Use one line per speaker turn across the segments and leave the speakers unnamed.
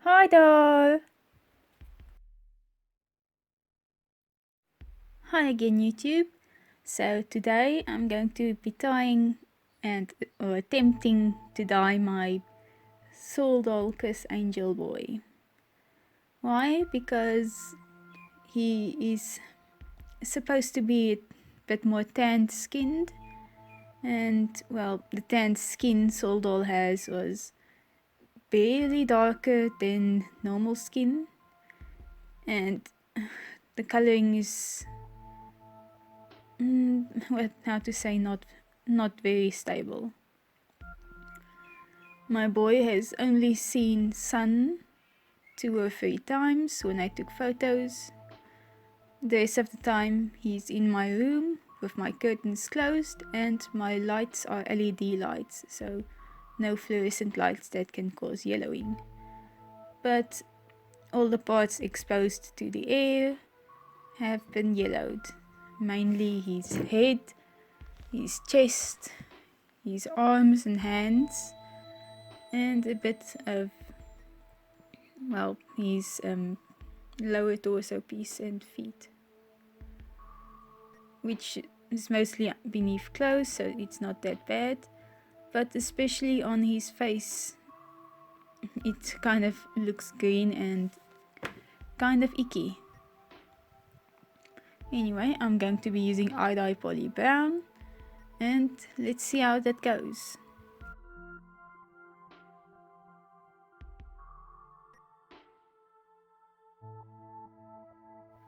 Hi there! Hi again YouTube. So today I'm going to be tying and or attempting to dye my Soul Doll Kiss Angel Boy. Why? Because he is supposed to be a bit more tanned skinned, and well, the tanned skin Soul Doll has was barely darker than normal skin, and the coloring is well, how to say, not very stable. My boy has only seen sun 2 or 3 times when I took photos. The rest of the time he's in my room with my curtains closed and my lights are LED lights, so no fluorescent lights that can cause yellowing. But all the parts exposed to the air have been yellowed. Mainly his head, his chest, his arms and hands, and a bit of, well, his lower torso piece and feet, which is mostly beneath clothes, so it's not that bad, but especially on his face it kind of looks green and kind of icky. Anyway, I'm going to be using eye-dye poly brown, and let's see how that goes.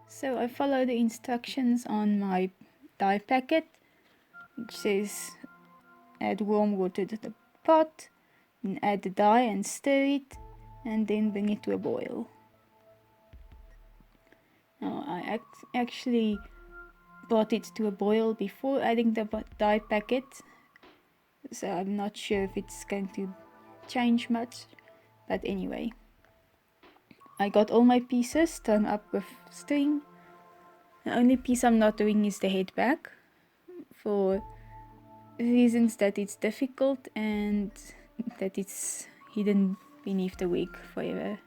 So I follow the instructions on my dye packet, which says add warm water to the pot, and add the dye and stir it, and then bring it to a boil. Now I actually brought it to a boil before adding the dye packet, so I'm not sure if it's going to change much, but anyway. I got all my pieces strung up with string. The only piece I'm not doing is the head back, for reasons that it's difficult and that it's hidden beneath the wig forever.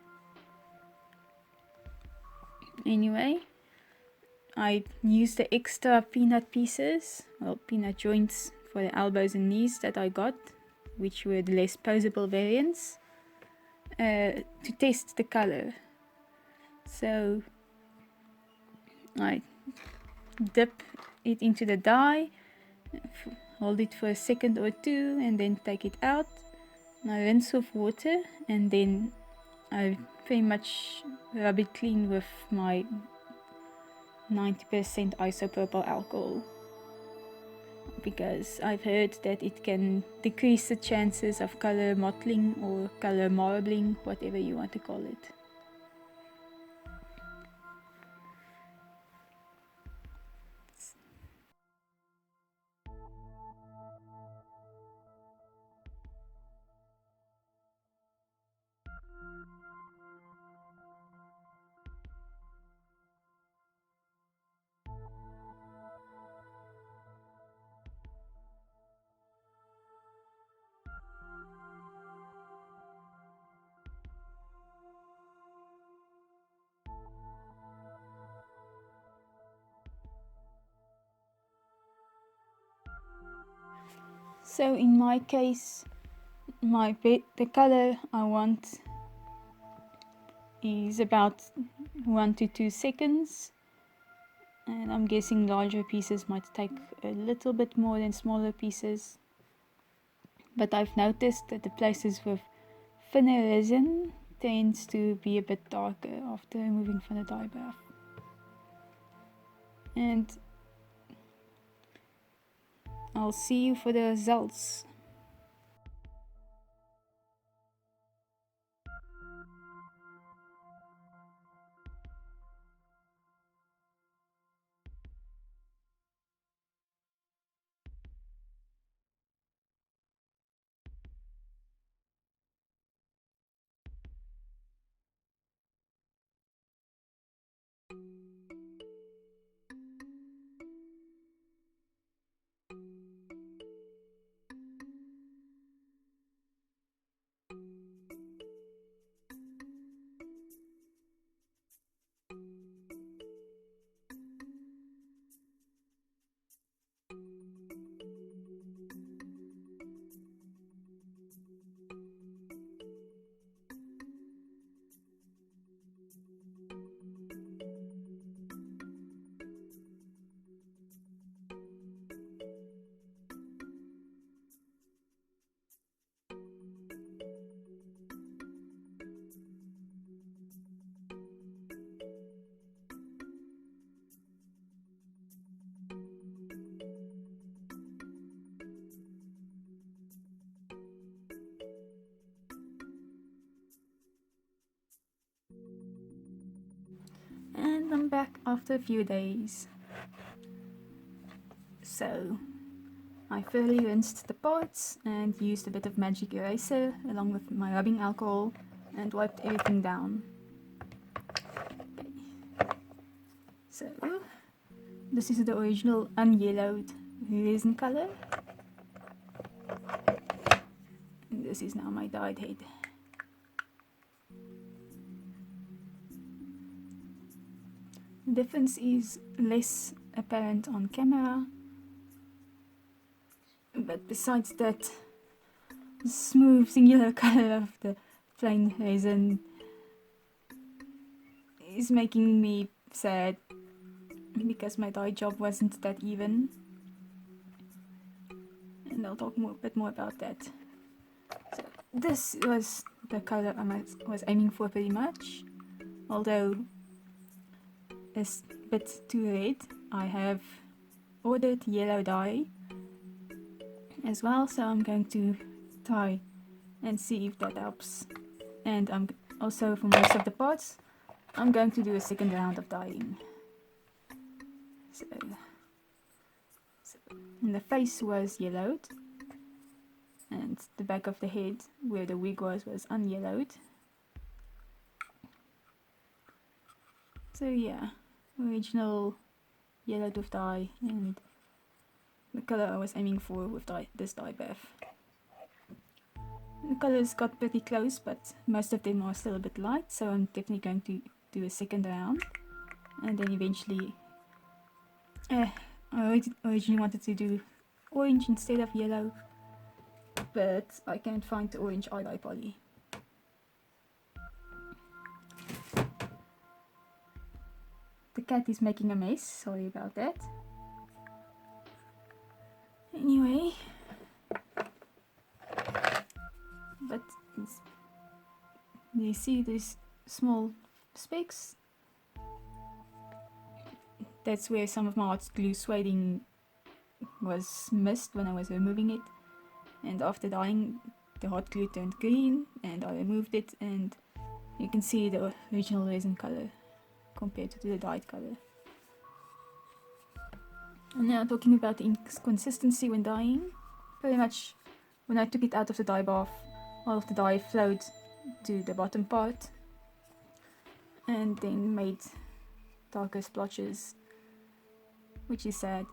Anyway, I used the extra peanut pieces, well, peanut joints for the elbows and knees that I got, which were the less posable variants, to test the color. So I dip it into the dye, hold it for a second or two, and then take it out. And I rinse with water, and then I very much rub it clean with my 90% isopropyl alcohol, because I've heard that it can decrease the chances of color mottling or color marbling, whatever you want to call it. So in my case, the color I want is about 1 to 2 seconds, and I'm guessing larger pieces might take a little bit more than smaller pieces, but I've noticed that the places with thinner resin tends to be a bit darker after removing from the dye bath. And I'll see you for the results. So I'm back after a few days. So I thoroughly rinsed the parts and used a bit of magic eraser along with my rubbing alcohol and wiped everything down. Okay. So this is the original unyellowed resin color. And this is now my dyed head. The difference is less apparent on camera, but besides that, the smooth singular color of the plain resin is making me sad because my dye job wasn't that even, and I'll talk a bit more about that. So this was the color I was aiming for pretty much, although it's a bit too red. I have ordered yellow dye as well, so I'm going to try and see if that helps. And I'm also, for most of the parts, I'm going to do a second round of dyeing. So and the face was yellowed, and the back of the head where the wig was unyellowed. So yeah, original yellowed with dye, and the color I was aiming for with this dye bath. The colors got pretty close, but most of them are still a bit light, so I'm definitely going to do a second round, and then eventually I originally wanted to do orange instead of yellow, but I can't find the orange eye poly. The cat is making a mess, sorry about that. Anyway, but you see these small specks? That's where some of my hot glue sueding was missed when I was removing it, and after dyeing, the hot glue turned green and I removed it, and you can see the original resin color compared to the dyed color. And now talking about the inconsistency when dyeing, pretty much when I took it out of the dye bath, all of the dye flowed to the bottom part and then made darker splotches, which is sad.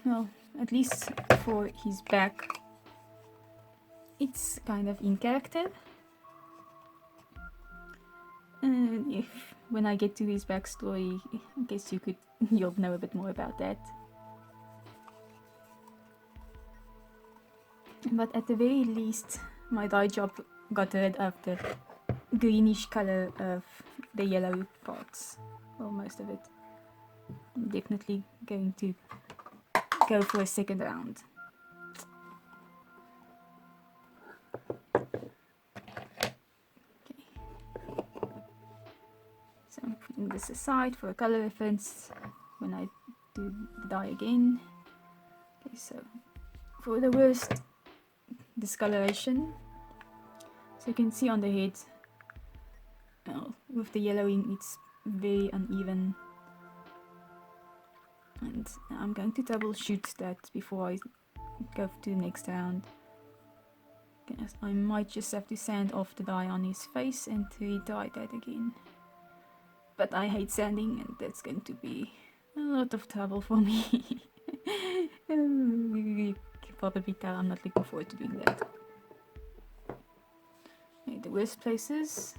Well, at least for his back, it's kind of in character. And if when I get to his backstory, I guess you'll know a bit more about that. But at the very least, my dye job got rid of the greenish color of the yellow parts, well, most of it. I'm definitely going to go for a second round. Okay. So I'm putting this aside for a color reference when I do the dye again. Okay, so for the worst discoloration, so you can see on the head, with the yellowing, it's very uneven, and I'm going to troubleshoot that before I go to the next round. Yes, I might just have to sand off the dye on his face and re-dye that again, but I hate sanding, and that's going to be a lot of trouble for me. You can probably tell I'm not looking forward to doing that. Okay, the worst places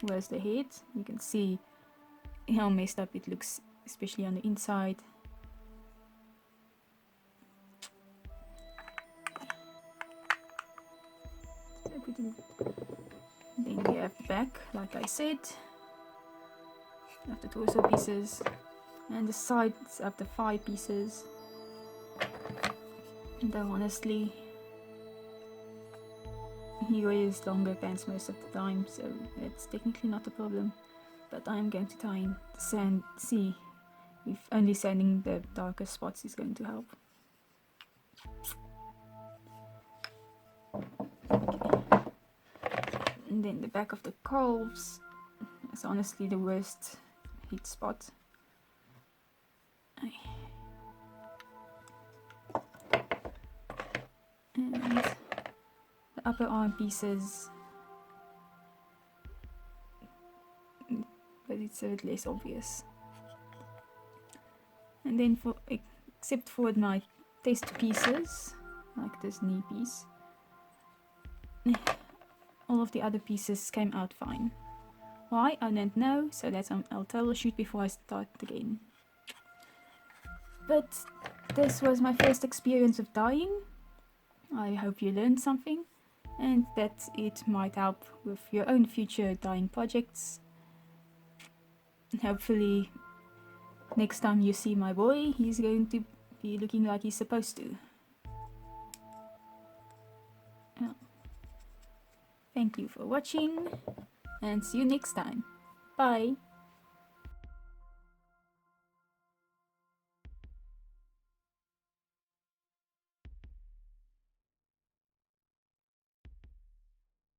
was the head. You can see how messed up it looks, especially on the inside. Then we have the back, like I said, of the torso pieces, and the sides of the thigh pieces. Though honestly, he wears longer pants most of the time, so it's technically not a problem. But I'm going to try and see if only sanding the darker spots is going to help. Okay. And then the back of the calves is honestly the worst hit spot. And the upper arm pieces, but it's a bit less obvious. And then except for my test pieces, like this knee piece, all of the other pieces came out fine. Why? I don't know, so I'll troubleshoot before I start again. But this was my first experience of dyeing. I hope you learned something, and that it might help with your own future dyeing projects. And hopefully next time you see my boy, he's going to be looking like he's supposed to. Well, thank you for watching, and see you next time. Bye!